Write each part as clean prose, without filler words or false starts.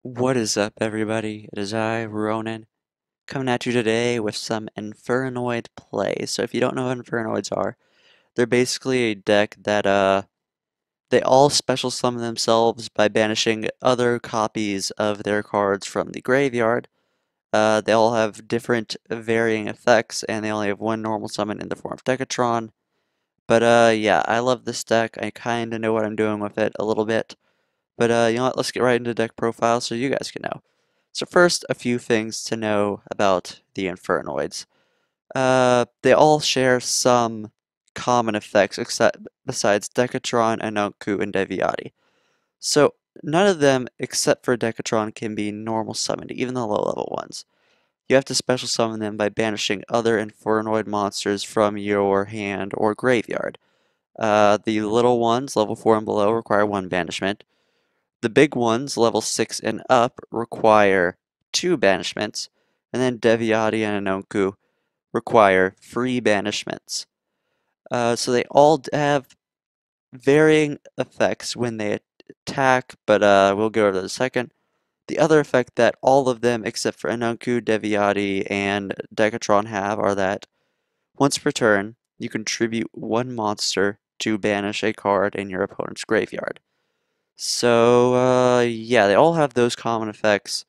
What is up, everybody? It is I, Ronin, coming at you today with some infernoid play. So if you don't know what infernoids are, they're basically a deck that they all special summon themselves by banishing other copies of their cards from the graveyard. They all have different varying effects, and they only have one normal summon in the form of Decatron. But yeah, I love this deck. I kinda know what I'm doing with it a little bit. But you know what? Let's get right into deck profile so you guys can know. So first, a few things to know about the infernoids. They all share some common effects except besides Decatron, Anunku, and Deviati. So none of them except for Decatron can be normal summoned, even the low level ones. You have to special summon them by banishing other infernoid monsters from your hand or graveyard. The little ones, level 4 and below, require one banishment. The big ones, level 6 and up, require 2 banishments, and then Deviati and Anonku require 3 banishments. So they all have varying effects when they attack, but we'll go over that in a second. The other effect that all of them, except for Anonku, Deviati, and Decatron have are that once per turn, you contribute 1 monster to banish a card in your opponent's graveyard. So, yeah, they all have those common effects,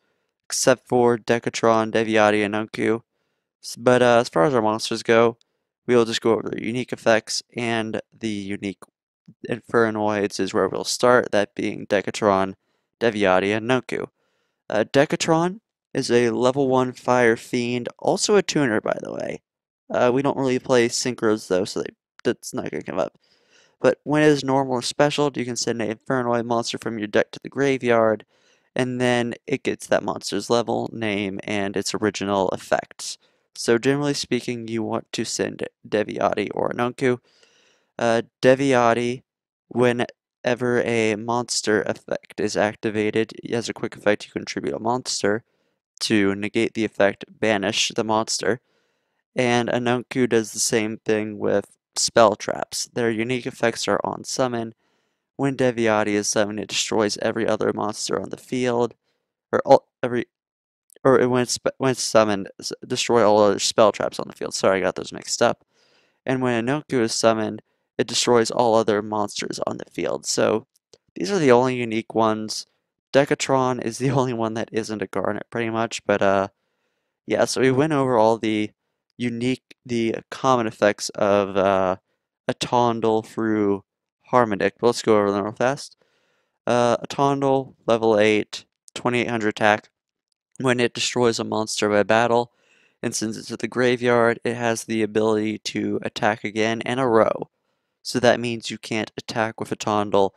except for Decatron, Deviati, and Unku. But as far as our monsters go, we'll just go over their unique effects, and the unique Infernoids is where we'll start, that being Decatron, Deviati, and Nunku. Decatron is a level 1 Fire Fiend, also a tuner, by the way. We don't really play Synchros, though, so that's not going to come up. But when it is normal or special, you can send an Infernoid monster from your deck to the graveyard, and then it gets that monster's level, name, and its original effects. So generally speaking, you want to send Deviati or Anunku. Deviati, whenever a monster effect is activated, as a quick effect, you contribute a monster. To negate the effect, banish the monster. And Anunku does the same thing with spell traps. Their unique effects are on summon. When Deviati is summoned, it destroys every other monster on the field, or all, every or when it's summoned, destroy all other spell traps on the field. Sorry, I got those mixed up. And when Anoku is summoned, it destroys all other monsters on the field. So these are the only unique ones. Decatron is the only one that isn't a Garnet, pretty much. But yeah. So we went over all the common effects of a Tondel through Harmonic. But let's go over them real fast. A Tondel, level 8, 2800 attack. When it destroys a monster by battle and sends it to the graveyard, it has the ability to attack again in a row. So that means you can't attack with a Tondel,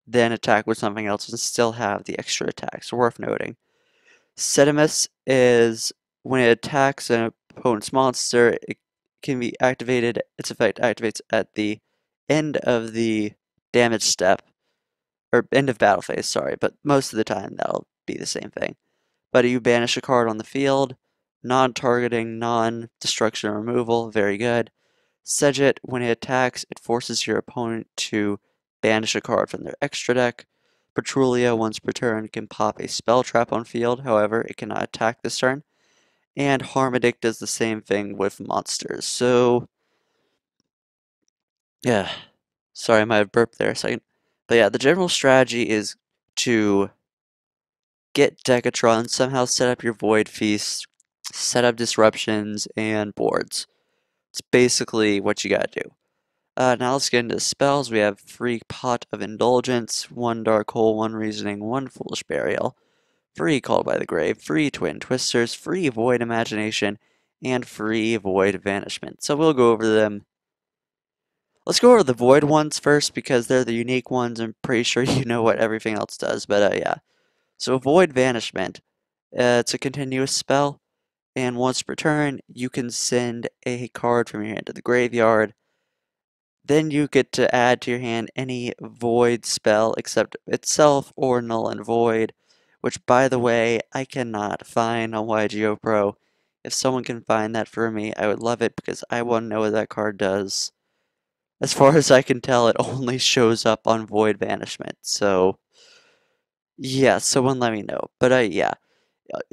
then attack with something else and still have the extra attacks. Worth noting. Sedimus is when it attacks an opponent's monster, it can be activated, its effect activates at the end of the damage step, or end of battle phase, sorry, but most of the time that'll be the same thing. But you banish a card on the field, non-targeting, non-destruction removal, very good. Sedget, when it attacks, it forces your opponent to banish a card from their extra deck. Petrulia, once per turn, can pop a spell trap on field, however, it cannot attack this turn. And Harmodic does the same thing with monsters. So, yeah, sorry, I might have burped there a second. But yeah, the general strategy is to get Decatron, somehow set up your Void Feast, set up disruptions, and boards. It's basically what you gotta do. Now let's get into spells. We have free Pot of Indulgence, 1 Dark Hole, 1 Reasoning, 1 Foolish Burial, free Called by the Grave, free Twin Twisters, free Void Imagination, and free Void Vanishment. So we'll go over them. Let's go over the Void ones first because they're the unique ones. I'm pretty sure you know what everything else does, but yeah. So Void Vanishment, it's a continuous spell, and once per turn, you can send a card from your hand to the graveyard. Then you get to add to your hand any void spell except itself or null and void, which by the way, I cannot find on YGO Pro. If someone can find that for me, I would love it because I want to know what that card does. As far as I can tell, it only shows up on Void Banishment, so Yeah, someone let me know. But yeah.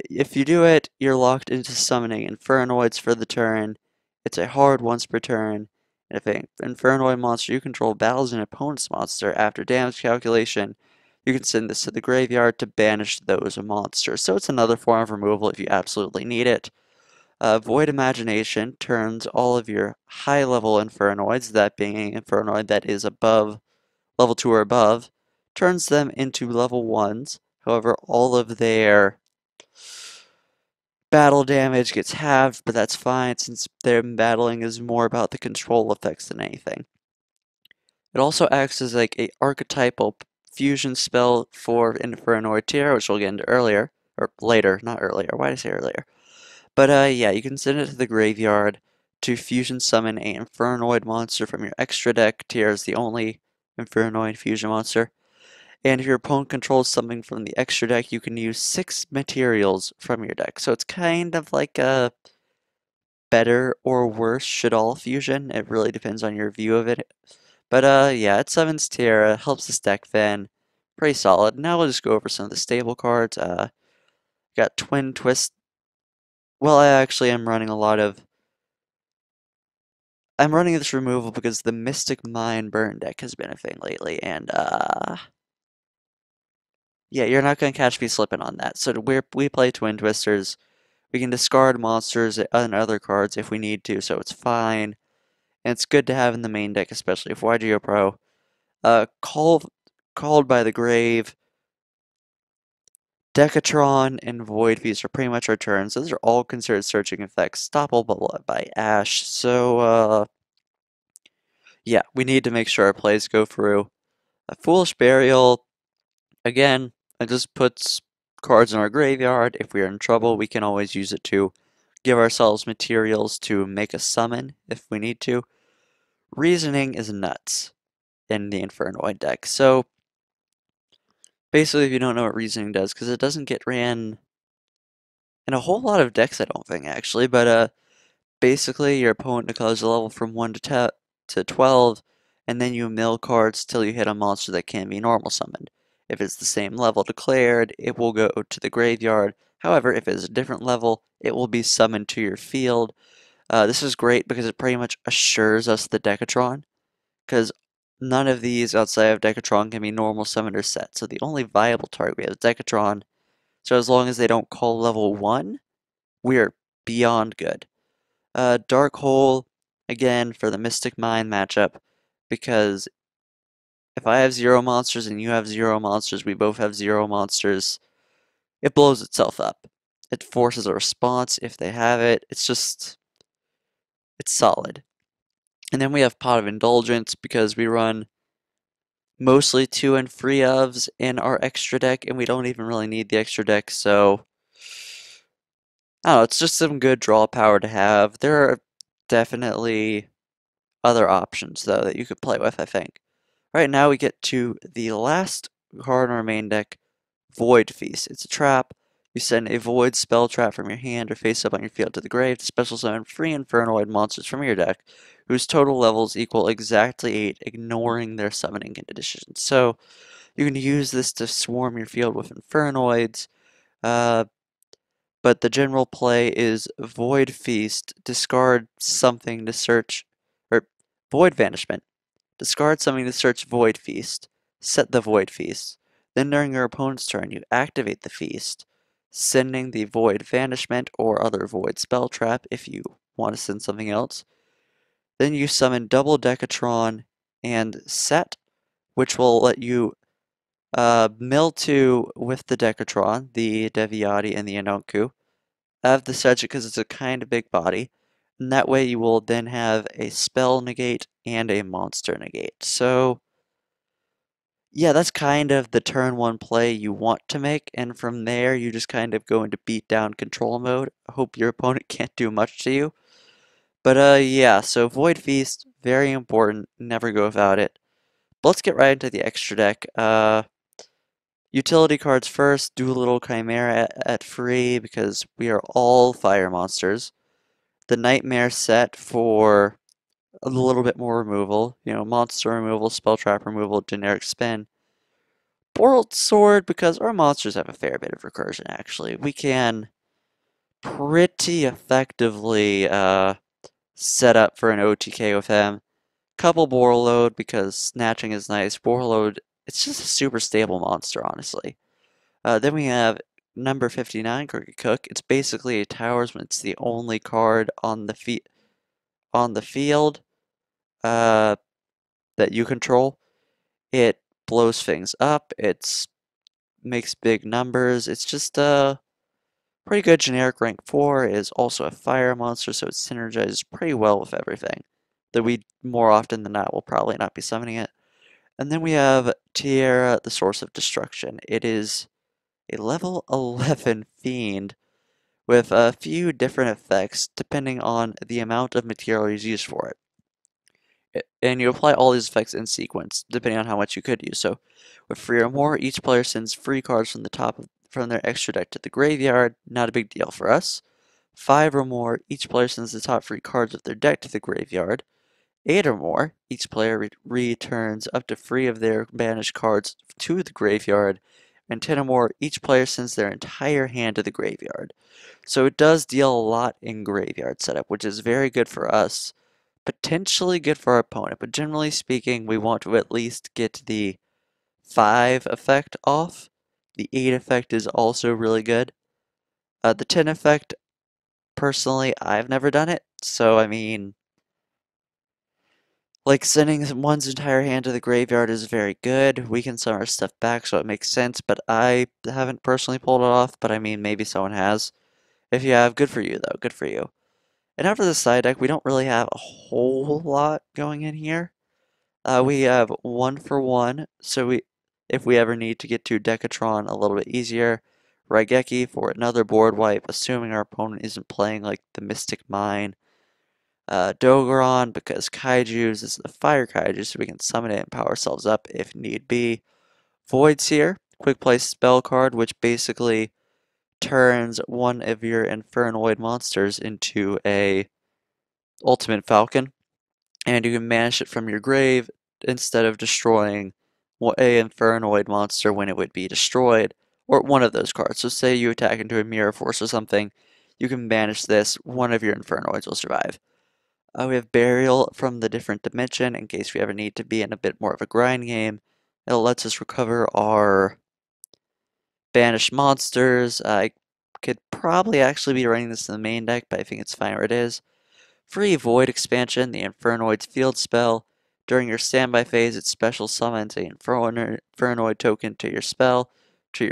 If you do it, you're locked into summoning infernoids for the turn. It's a hard once per turn. And if an infernoid monster you control battles an opponent's monster after damage calculation, you can send this to the graveyard to banish those monsters. So it's another form of removal if you absolutely need it. Void Imagination turns all of your high level infernoids, that being an infernoid that is above level 2 or above, turns them into level 1s. However, all of their battle damage gets halved, but that's fine since their battling is more about the control effects than anything. It also acts as like a archetypal fusion spell for Infernoid tier, which we'll get into earlier, or later, not earlier. Why did I say earlier? But yeah, you can send it to the graveyard to fusion summon a Infernoid monster from your extra deck. Tier is the only Infernoid fusion monster. And if your opponent controls something from the extra deck, you can use 6 materials from your deck. So it's kind of like a better or worse Shaddoll fusion. It really depends on your view of it. But yeah, it summons Tierra, helps the deck then. Pretty solid. Now we'll just go over some of the stable cards. Got Twin Twist. Well, I actually am running a lot of. I'm running this removal because the Mystic Mine burn deck has been a thing lately, and yeah, you're not gonna catch me slipping on that. So we play Twin Twisters. We can discard monsters and other cards if we need to, so it's fine. And it's good to have in the main deck, especially if YGO Pro. Called by the Grave, Decatron, and Void Feast are pretty much our turns. Those are all considered searching effects, stoppable by Ash. So, yeah, we need to make sure our plays go through. A Foolish Burial, again, it just puts cards in our graveyard. If we are in trouble, we can always use it to give ourselves materials to make a summon if we need to. Reasoning is nuts in the Infernoid deck. So, basically, if you don't know what Reasoning does, because it doesn't get ran in a whole lot of decks, I don't think, actually, but basically, your opponent declares a level from 1 to 12, and then you mill cards till you hit a monster that can be normal summoned. If it's the same level declared, it will go to the graveyard. However, if it's a different level, it will be summoned to your field. This is great because it pretty much assures us the Decatron, because none of these outside of Decatron can be normal summoned or set. So the only viable target we have is Decatron. So as long as they don't call level 1, we are beyond good. Dark Hole, again, for the Mystic Mine matchup, because if I have 0 monsters and you have 0 monsters, we both have 0 monsters, it blows itself up. It forces a response if they have it. It's just, it's solid. And then we have Pot of Indulgence because we run mostly 2 and 3 ofs in our extra deck, and we don't even really need the extra deck, so I don't know, it's just some good draw power to have. There are definitely other options, though, that you could play with, I think. Right now we get to the last card in our main deck, Void Feast. It's a trap. You send a Void spell trap from your hand or face up on your field to the grave to special summon 3 Infernoid monsters from your deck, whose total levels equal exactly 8, ignoring their summoning conditions. So, you can use this to swarm your field with Infernoids, uh, but the general play is Void Feast, discard something to search, or Void Vanishment. Discard something to search Void Feast, set the Void Feast. Then during your opponent's turn, you activate the Feast, sending the Void Vanishment or other Void Spell Trap if you want to send something else. Then you summon double Decatron and set, which will let you mill 2 with the Decatron, the Deviati, and the Anonku. I have the Sedgwick because it's a kind of big body. And that way you will then have a spell negate and a monster negate. So, yeah, that's kind of the turn 1 play you want to make. And from there, you just kind of go into beat down control mode. I hope your opponent can't do much to you. But, yeah, so Void Feast, very important. Never go without it. But let's get right into the extra deck. Utility cards first, do a little Chimera at free because we are all fire monsters. The Nightmare set for a little bit more removal, monster removal, spell trap removal, generic spin. Borrowed Sword, because our monsters have a fair bit of recursion, actually. We can pretty effectively set up for an OTK with him. Couple Borreload, because snatching is nice. Borreload, it's just a super stable monster, honestly. Then we have number 59, Crooked Cook. It's basically a talisman. It's the only card on the field uh, that you control. It blows things up. It makes big numbers. It's just a pretty good generic rank 4. It is also a fire monster, so it synergizes pretty well with everything. Though we more often than not will probably not be summoning it. And then we have Tierra, the Source of Destruction. It is a level 11 fiend with a few different effects depending on the amount of materials used for it. And you apply all these effects in sequence, depending on how much you could use. So, with 3 or more, each player sends 3 cards from the from their extra deck to the graveyard. Not a big deal for us. 5 or more, each player sends the top 3 cards of their deck to the graveyard. 8 or more, each player returns up to 3 of their banished cards to the graveyard. And 10 or more, each player sends their entire hand to the graveyard. So it does deal a lot in graveyard setup, which is very good for us, potentially good for our opponent, but generally speaking, we want to at least get the 5 effect off. The 8 effect is also really good. The 10 effect, personally, I've never done it, so I mean, like sending one's entire hand to the graveyard is very good. We can send our stuff back, so it makes sense, but I haven't personally pulled it off, but I mean, maybe someone has. If you have, good for you, though, good for you. And after the side deck, we don't really have a whole lot going in here. We have 1 for 1, so if we ever need to get to Decatron a little bit easier, Raigeki for another board wipe, assuming our opponent isn't playing like the Mystic Mine. Dogoron, because Kaiju's is the fire Kaiju, so we can summon it and power ourselves up if need be. Void Seer, quick play spell card, which basically turns one of your infernoid monsters into a Ultimate Falcon, and you can banish it from your grave instead of destroying a infernoid monster when it would be destroyed, or one of those cards. So say you attack into a Mirror Force or something, you can banish this, one of your infernoids will survive. We have Burial from the different dimension in case we ever need to be in a bit more of a grind game. It lets us recover our banished monsters. I could probably actually be running this in the main deck, but I think it's fine where it is. Free Void expansion, the Infernoid's field spell. During your standby phase, it special summons a Infernoid token to your spell, to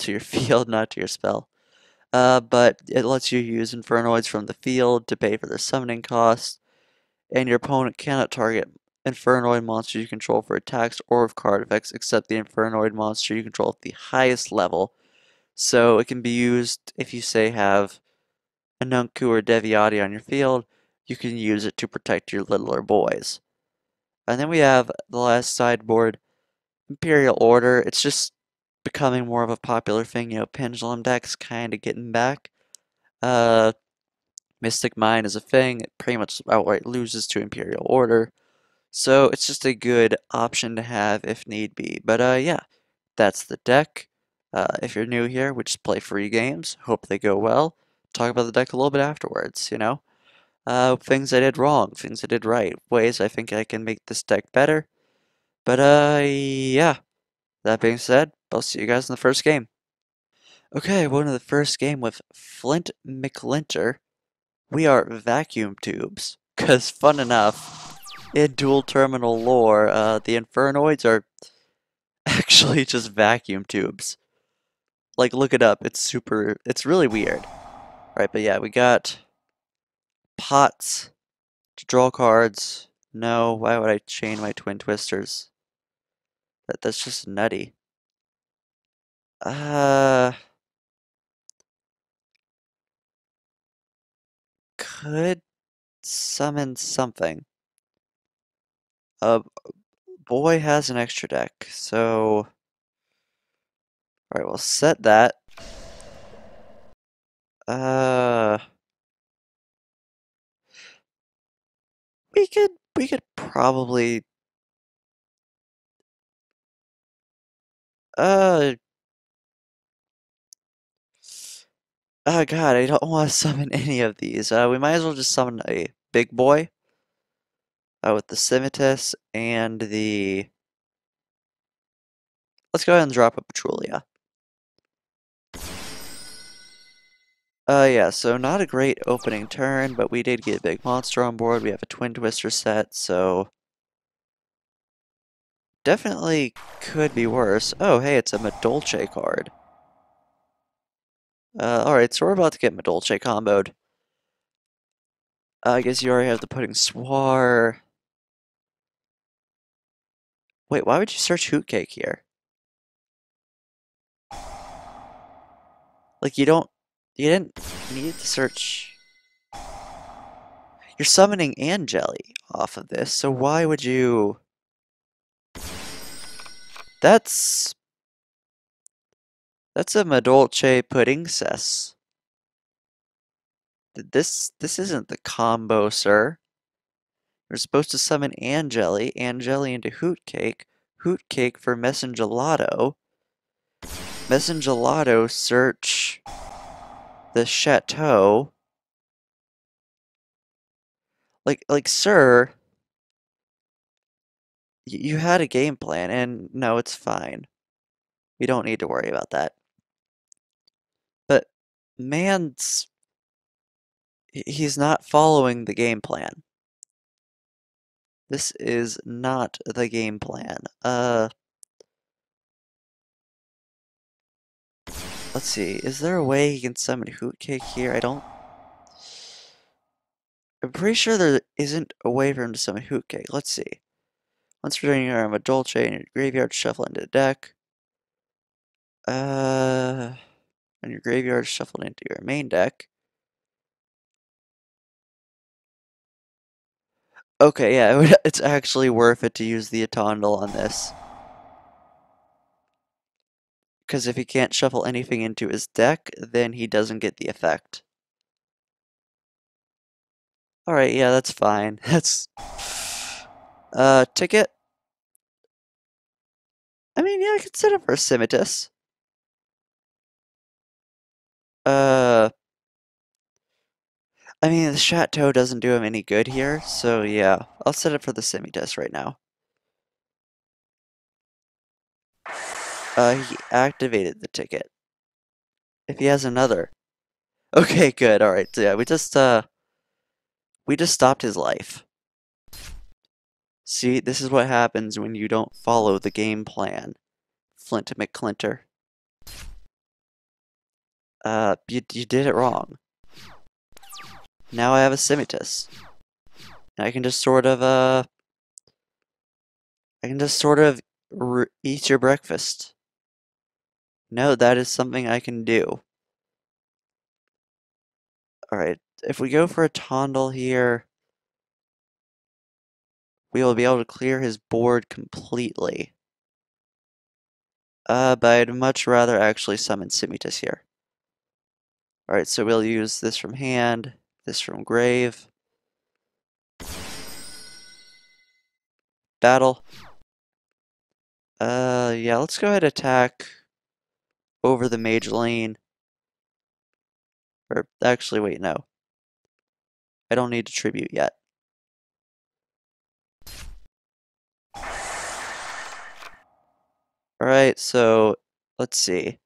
your field, not to your spell. But it lets you use Infernoids from the field to pay for their summoning costs, and your opponent cannot target Infernoid monsters you control for attacks or with card effects except the Infernoid monster you control at the highest level. So it can be used if you say have a Nunku or Deviati on your field, you can use it to protect your littler boys. And then we have the last sideboard, Imperial Order. It's just becoming more of a popular thing, pendulum decks kind of getting back. Uh, Mystic Mine is a thing, it pretty much outright loses to Imperial Order. So it's just a good option to have if need be. But yeah, that's the deck. If you're new here, we just play free games. Hope they go well. Talk about the deck a little bit afterwards. Things I did wrong, things I did right, ways I think I can make this deck better. But yeah. That being said, I'll see you guys in the first game. Okay, we're in the first game with Flint McLinter. We are vacuum tubes. Cause fun enough, in dual terminal lore, the Infernoids are actually just vacuum tubes. Like, look it up. It's really weird. Alright, but yeah, we got pots to draw cards. No, why would I chain my twin twisters? That's just nutty. Uh, could summon something. Boy has an extra deck, so alright, we'll set that. Uh, we could probably Uh, oh god, I don't want to summon any of these. We might as well just summon a big boy with the Scimitus and the. Let's go ahead and drop a Petrulia. Yeah, so not a great opening turn, but we did get a big monster on board. We have a Twin Twister set, so definitely could be worse. Oh, hey, it's a Madolche card. Alright, so we're about to get Madolche comboed. I guess you already have the Pudding Swar. Wait, why would you search Hootcake here? Like, you didn't need to search. You're summoning Angeli off of this, so why would you? That's a Madolche pudding cess. This isn't the combo, sir. You're supposed to summon Angeli into Hootcake, Hootcake for Messengelato, Messengelato search the chateau. Like, sir, you had a game plan, and no, it's fine. We don't need to worry about that. But he's not following the game plan. This is not the game plan. Let's see. Is there a way he can summon Hootcake here? I'm pretty sure there isn't a way for him to summon Hootcake. Let's see. Once we're doing your Madolche in your graveyard, shuffle into the deck. And your graveyard shuffled into your main deck. Okay, yeah, it's actually worth it to use the Atondal on this. Because if he can't shuffle anything into his deck, then he doesn't get the effect. Alright, yeah, that's fine. That's... ticket? I mean, yeah, I could set up for a Scimitus. I mean, the Chateau doesn't do him any good here, so yeah, I'll set it for the Scimitus right now. He activated the ticket. If he has another. Okay, good, alright, so yeah, we just stopped his life. See, this is what happens when you don't follow the game plan. Flint McClinter. You did it wrong. Now I have a Scimitus. And I can just sort of, eat your breakfast. No, that is something I can do. Alright, if we go for a Tondal here, we will be able to clear his board completely. But I'd much rather actually summon Scimitus here. Alright, so we'll use this from hand, this from grave. Battle. Yeah, let's go ahead and attack over the mage lane. Or, actually, wait, no. I don't need to tribute yet. Alright, so, let's see.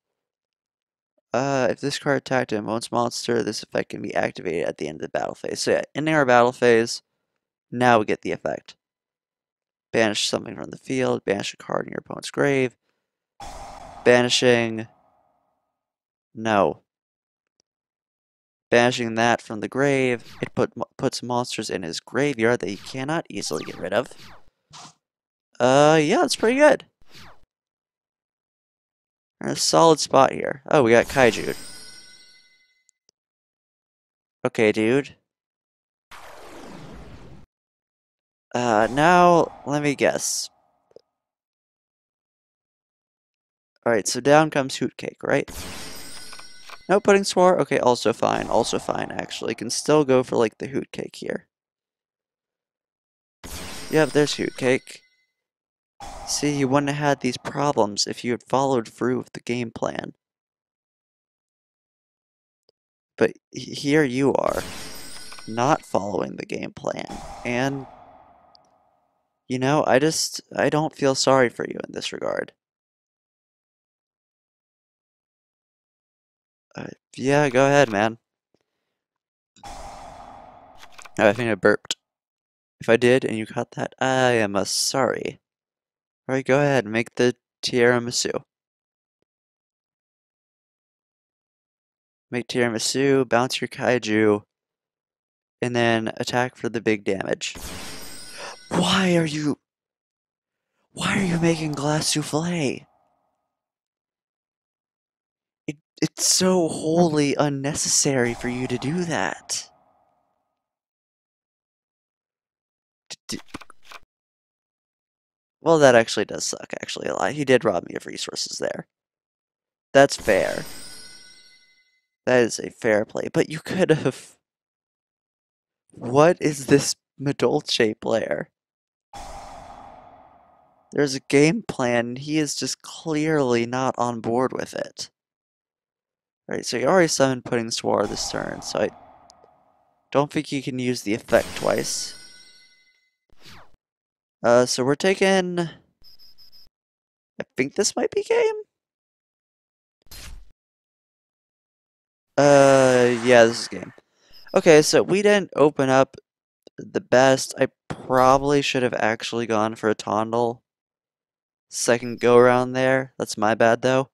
If this card attacked an opponent's monster, this effect can be activated at the end of the battle phase. So yeah, ending our battle phase, now we get the effect. Banish something from the field, banish a card in your opponent's grave. Banishing... No. Banishing that from the grave, it puts monsters in his graveyard that he cannot easily get rid of. Yeah, that's pretty good. We're in a solid spot here. Oh, we got Kaiju. Okay, dude. Now, let me guess. Alright, so down comes Hootcake, right? No Pudding Swar? Okay, also fine, actually. Can still go for, like, the Hootcake here. Yep, there's Hootcake. See, you wouldn't have had these problems if you had followed through with the game plan. But here you are, not following the game plan. And, I don't feel sorry for you in this regard. Yeah, go ahead, man. Oh, I think I burped. If I did and you caught that, I am sorry. Alright, go ahead, make the tiramisu. Make tiramisu, bounce your kaiju, and then attack for the big damage. Why are you... Why are you making glass souffle? It's so wholly unnecessary for you to do that. Well, that actually does suck, actually, a lot. He did rob me of resources there. That's fair. That is a fair play, but you could have... What is this Madolce player? There's a game plan, and he is just clearly not on board with it. Alright, so he already summoned Pudding Swar this turn, so I don't think he can use the effect twice. So we're taking... I think this might be game? Yeah, this is game. Okay, so we didn't open up the best. I probably should have actually gone for a Tondel second go around there. That's my bad, though.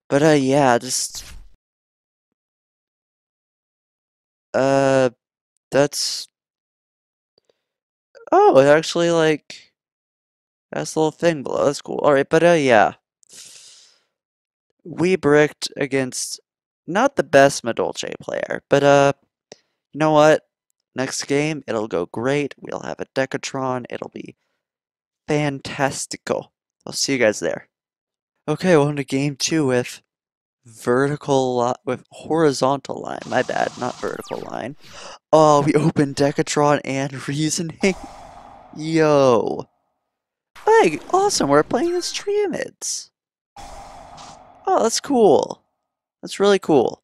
But, yeah, just... That's... Oh, it actually, like... That's a little thing below. That's cool. Alright, but, yeah. We bricked against not the best Madolce player, but, you know what? Next game, it'll go great. We'll have a Decatron. It'll be fantastical. I'll see you guys there. Okay, welcome to game 2 with with horizontal line. My bad, not vertical line. Oh, we opened Decatron and reasoning. Yo. Hey, awesome. We're playing as Triamids. Oh, that's cool. That's really cool.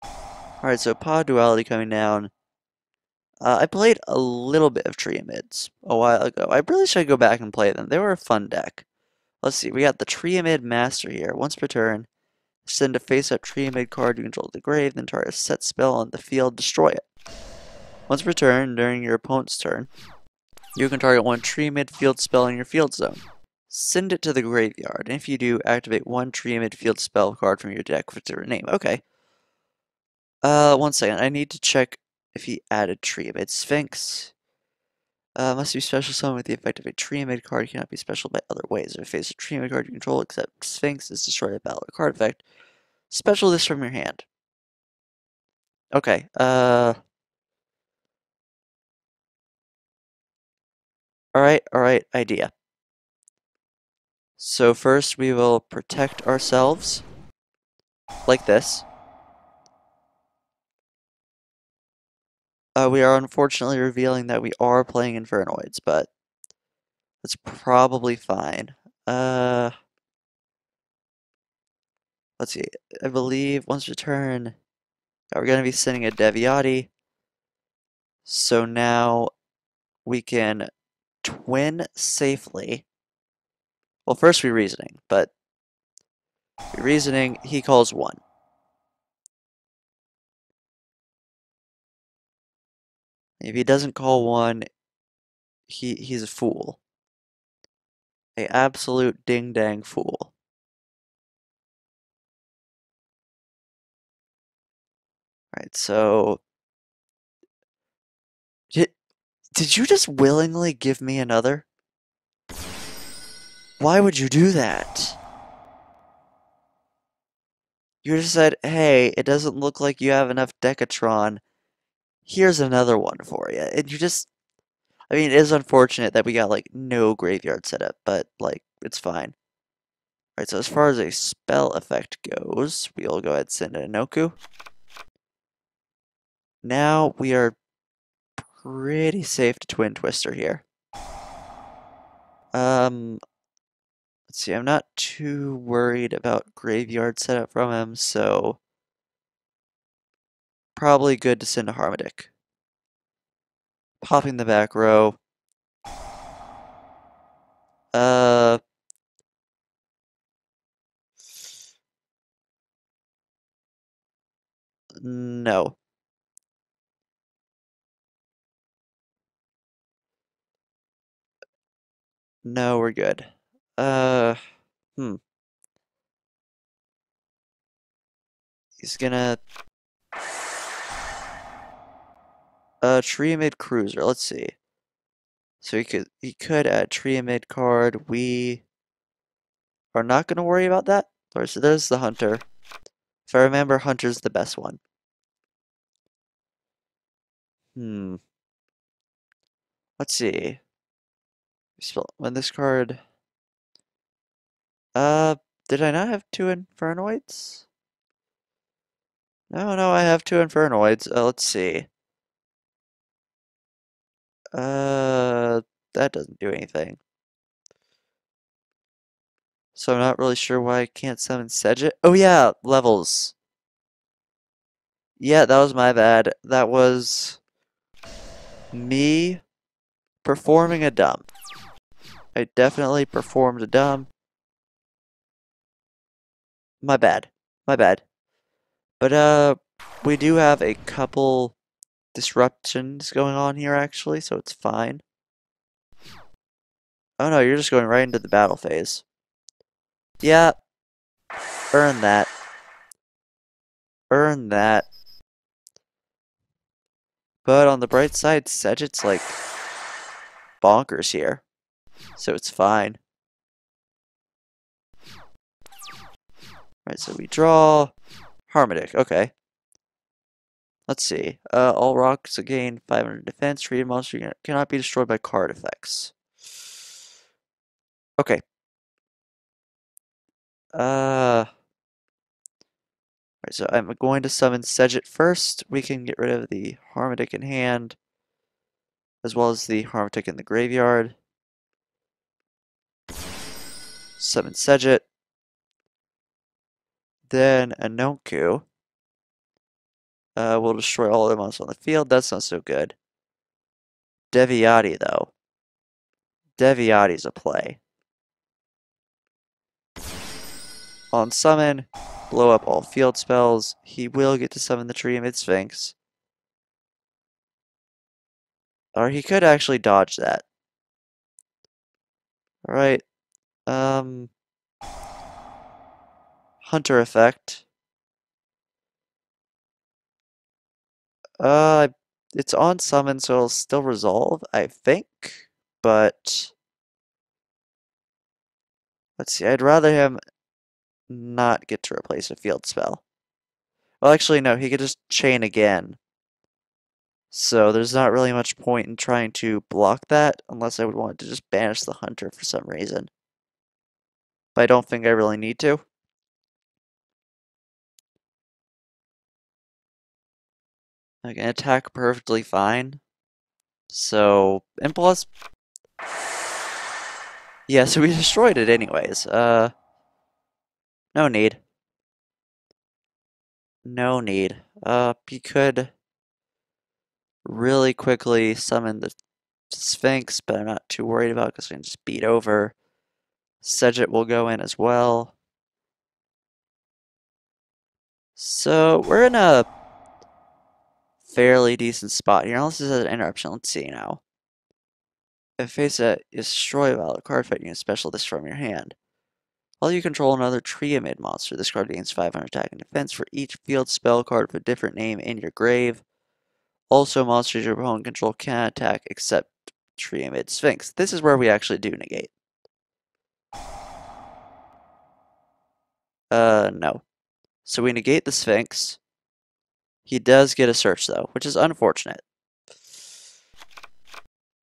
Alright, so pod duality coming down. I played a little bit of Triamids a while ago. I really should go back and play them. They were a fun deck. Let's see, we got the Triamid Master here. Once per turn, send a face-up Triamid card you control to the grave, then target a set spell on the field, destroy it. Once per turn, during your opponent's turn, you can target one Triamid field spell in your field zone. Send it to the graveyard, and if you do, activate one Triamid field spell card from your deck with a name. Okay. 1 second. I need to check if he added Triamid Sphinx. Must be special summon with the effect of a Triamid card. Cannot be special by other ways. If you face a Triamid card you control, except Sphinx is destroyed by battle or card effect. Special this from your hand. Okay. Alright, idea. So first we will protect ourselves. Like this. We are unfortunately revealing that we are playing infernoids, but that's probably fine. Let's see. I believe once per turn, we're going to be sending a Deviati. So now we can twin safely. Well, first we reasoning, but reasoning, he calls 1. If he doesn't call 1, he's a fool. A absolute ding-dang fool. Alright, so... Did you just willingly give me another? Why would you do that? You just said, hey, it doesn't look like you have enough Decatron. Here's another one for you. And you just... I mean, it is unfortunate that we got, like, no graveyard setup, but, like, it's fine. Alright, so as far as a spell effect goes, we'll go ahead and send an Inoku. Now we are pretty safe to Twin Twister here. Um, let's see, I'm not too worried about graveyard setup from him, so probably good to send a Harmodic. Popping the back row. Uh, no. No, we're good. Uh, hmm. He's gonna Triamid Cruiser. Let's see. So he could add Triamid card. We are not gonna worry about that. So there's the Hunter. If I remember, Hunter's the best one. Hmm. Let's see. When this card. Uh, did I not have two Infernoids? No, I have two Infernoids. Let's see. Uh, that doesn't do anything. So I'm not really sure why I can't summon Sedget. Oh yeah, levels. Yeah, that was my bad. That was me performing a dump. I definitely performed a dump. My bad. My bad. But we do have a couple disruptions going on here actually, so it's fine. Oh no, you're just going right into the battle phase. Yeah, earn that. Earn that. But on the bright side, Sedget's like bonkers here. So it's fine. Right, so we draw Harmodic. Okay. Let's see. All rocks gain 500 defense. Treated monster cannot be destroyed by card effects. Okay. Right, so I'm going to summon Sedget first. We can get rid of the Harmodic in hand, as well as the Harmodic in the graveyard. Summon Sedget. Then Anonku. Will destroy all the monsters on the field. That's not so good. Deviati, though. Deviati's a play. On summon, blow up all field spells. He will get to summon the Triamid Sphinx. Or he could actually dodge that. Alright. Hunter effect. Uh, it's on summon, so it'll still resolve, I think. But let's see. I'd rather him not get to replace a field spell. Well, actually, no. He could just chain again. So there's not really much point in trying to block that, unless I would want to just banish the Hunter for some reason. But I don't think I really need to. I can attack perfectly fine. So, and plus, yeah, so we destroyed it anyways. No need. No need. He could really quickly summon the Sphinx, but I'm not too worried about it because we can just beat over. Sedget will go in as well. So we're in a fairly decent spot here, unless this is an interruption. Let's see now. If face it is destroyed while a card fighting a special this from your hand. While you control another Triamid monster, this card gains 500 attack and defense for each field spell card with a different name in your grave. Also, monsters your opponent control can attack except Triamid Sphinx. This is where we actually do negate. No. So we negate the Sphinx. He does get a search though, which is unfortunate.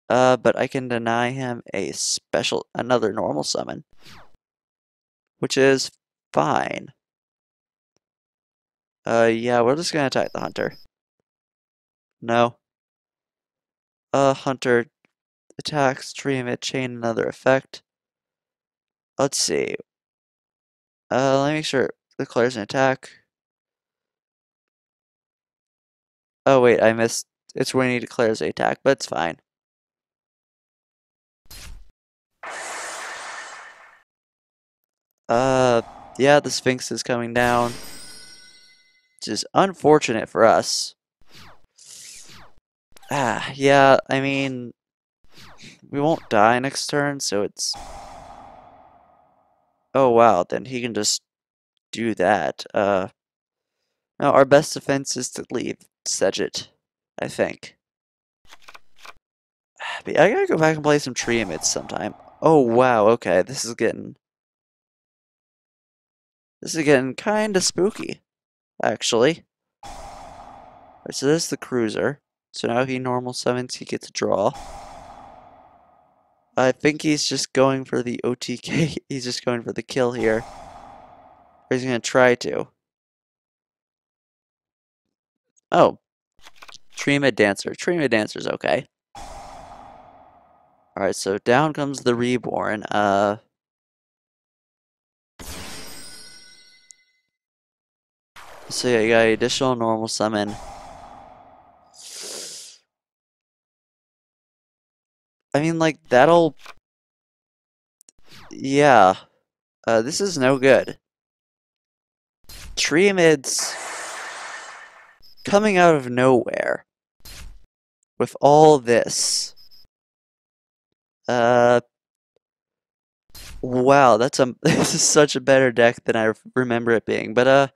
But I can deny him another normal summon, which is fine. Yeah, we're just gonna attack the Hunter. No. Hunter, attacks, Treatment, chain another effect. Let's see. Let me make sure it declares an attack. Oh wait, I missed. It's when he declares an attack, but it's fine. Yeah, the Sphinx is coming down, which is unfortunate for us. Yeah, I mean, we won't die next turn, so it's... Oh wow, then he can just do that. No, our best defense is to leave Sedget, I think. But I gotta go back and play some tree emits sometime. Oh wow, okay, this is getting kinda spooky, actually. Alright, so this is the cruiser. So now he normal summons, he gets a draw. I think he's just going for the OTK. He's just going for the kill here. Or he's gonna try to. Oh. Trima Dancer. Trima Dancer's okay. Alright, so down comes the Reborn. So yeah, you got additional normal summon. I mean, like, that'll... Yeah. This is no good. Triamids coming out of nowhere with all this. Wow, that's this is such a better deck than I remember it being. But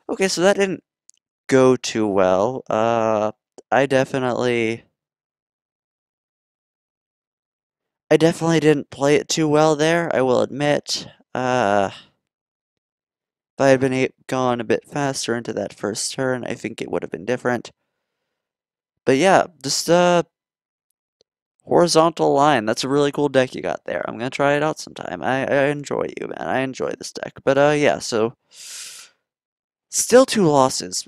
okay, so that didn't go too well. I definitely didn't play it too well there, I will admit. If I had been gone a bit faster into that first turn, I think it would have been different. But yeah, just horizontal line. That's a really cool deck you got there. I'm gonna try it out sometime. I enjoy you, man. I enjoy this deck. But yeah, so still 2 losses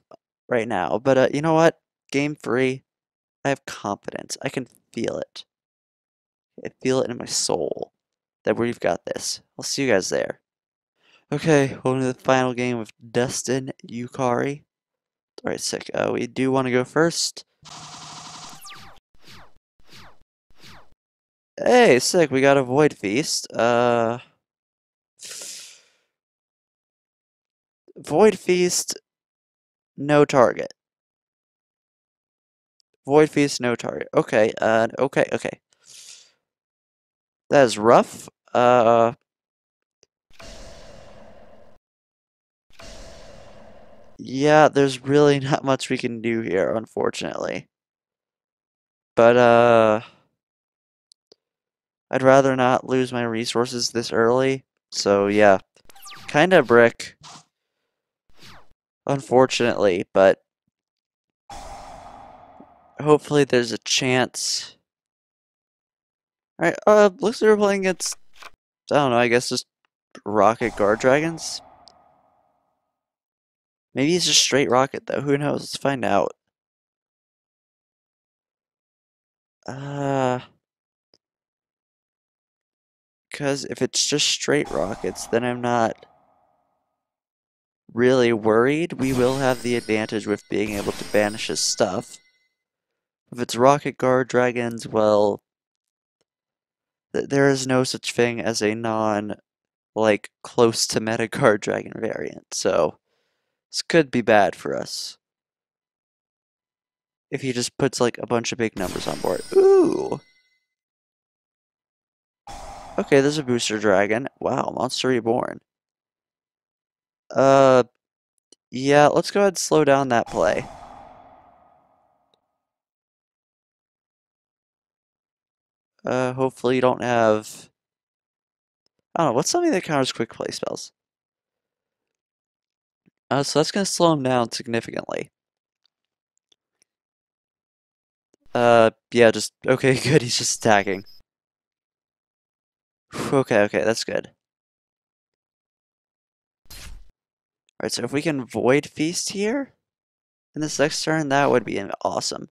right now. But you know what? Game 3, I have confidence. I can feel it. I feel it in my soul that we've got this. I'll see you guys there. Okay, welcome to the final game of Destin Yukari. Alright, sick. We do want to go first. Hey, sick, we got a Void Feast. Void Feast, no target. Void Feast, no target. Okay, okay. That is rough. Yeah, there's really not much we can do here, unfortunately. But, I'd rather not lose my resources this early. So, yeah. Kinda brick. Unfortunately, but hopefully there's a chance. Alright, looks like we're playing against, I don't know, I guess just Rocket Guard Dragons? Maybe it's just straight Rocket, though. Who knows? Let's find out. Because if it's just straight Rockets, then I'm not really worried. We will have the advantage with being able to banish his stuff. If it's Rocket Guard Dragons, well, there is no such thing as a like, close to meta Guard Dragon variant, so this could be bad for us. If he just puts, like, a bunch of big numbers on board. Ooh! Okay, there's a Booster Dragon. Wow, Monster Reborn. Yeah, let's go ahead and slow down that play. Hopefully you don't have... I don't know, what's something that counters quick play spells? So that's gonna slow him down significantly. Yeah, just... Okay, good, he's just attacking. Okay, that's good. Alright, so if we can Void Feast here in this next turn, that would be awesome.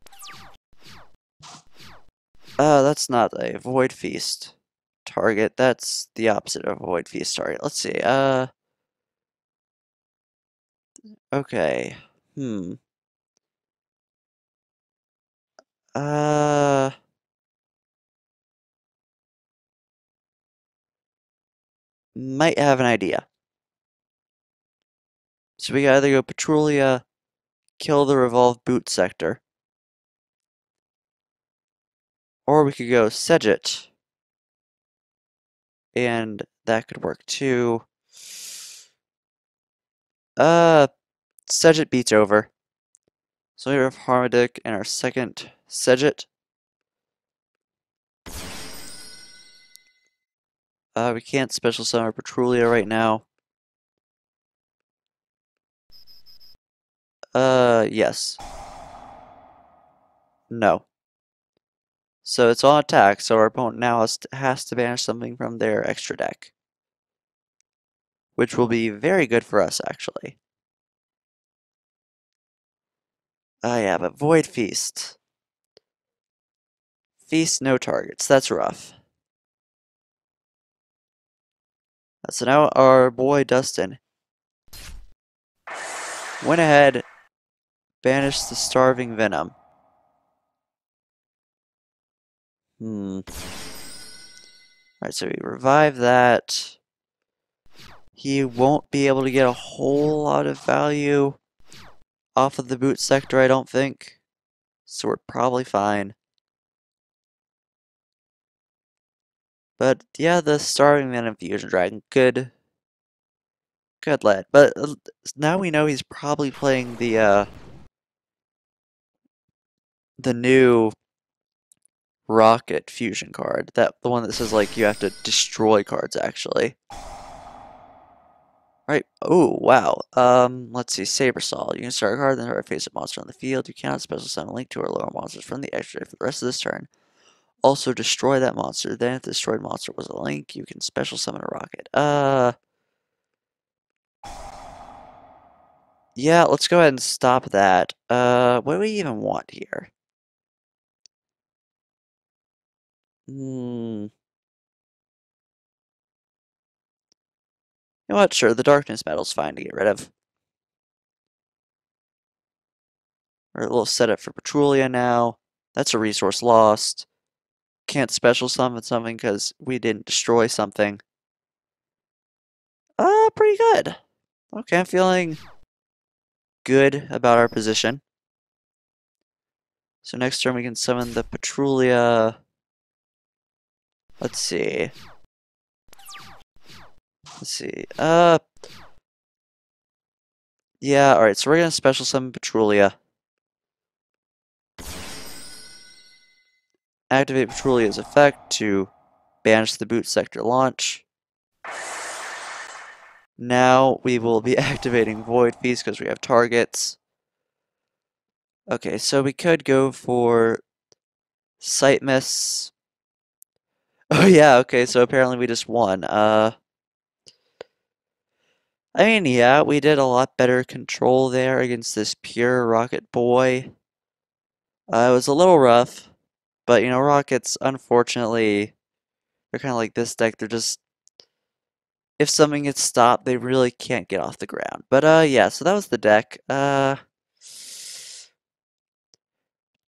That's not a Void Feast target. That's the opposite of a Void Feast target. Let's see. Okay. Hmm. Uh, might have an idea. So we can either go Petrulia, kill the Revolve Boot sector, or we could go Sedget, and that could work too. Uh, Sedget beats over. So we have Harmadic and our second Sedget. We can't special summon our Petrulia right now. Yes. No. So it's on attack, so our opponent now has to banish something from their extra deck. Which will be very good for us, actually. Yeah, but Void Feast. Feast no targets, that's rough. So now our boy Dustin went ahead, banished the Starving Venom. Alright, so we revive that. He won't be able to get a whole lot of value off of the boot sector, I don't think. So we're probably fine. But yeah, the Starving Venom Fusion Dragon, good lad. But now we know he's probably playing the new Rocket Fusion card. The one that says like you have to destroy cards actually. Right. Oh, wow. Let's see. Sabersaw. You can start a card, then start a face-up monster on the field. You cannot special summon a link to or lower monsters from the extra for the rest of this turn. Also destroy that monster. Then if the destroyed monster was a link, you can special summon a rocket. Yeah, let's go ahead and stop that. What do we even want here? You know what? Sure, the darkness metal's fine to get rid of. Or a little setup for Petrulia now. That's a resource lost. Can't special summon something because we didn't destroy something. Pretty good. Okay, I'm feeling good about our position. So next turn we can summon the Petrulia. Let's see. Yeah, alright, so we're gonna special summon Petrulia. Activate Petrulia's effect to banish the boot sector launch. Now we will be activating Void Feast because we have targets. Okay, so we could go for Sight Miss. Oh yeah, okay, so apparently we just won. I mean, yeah, we did a lot better control there against this pure Rocket Boy. It was a little rough, but you know, Rockets, unfortunately, they're kind of like this deck. They're just, if something gets stopped, they really can't get off the ground. But yeah, so that was the deck.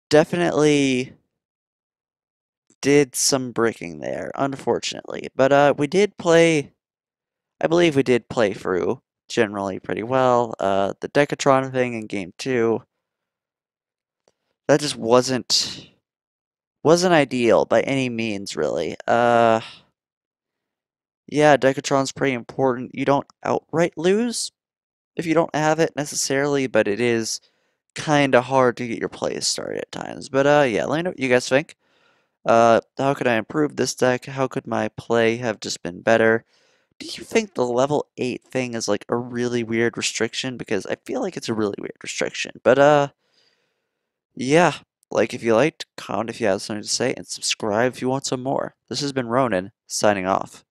Definitely did some bricking there, unfortunately. But we did play, I believe we did play through generally pretty well. The Decatron thing in game 2, that just wasn't ideal by any means, really. Yeah, Decatron's pretty important. You don't outright lose if you don't have it necessarily, but it is kind of hard to get your plays started at times. But yeah, let me know what you guys think. How could I improve this deck? How could my play have just been better? Do you think the level 8 thing is like a really weird restriction? Because I feel like it's a really weird restriction. But yeah, like if you liked, comment if you have something to say, and subscribe if you want some more. This has been Ronin, signing off.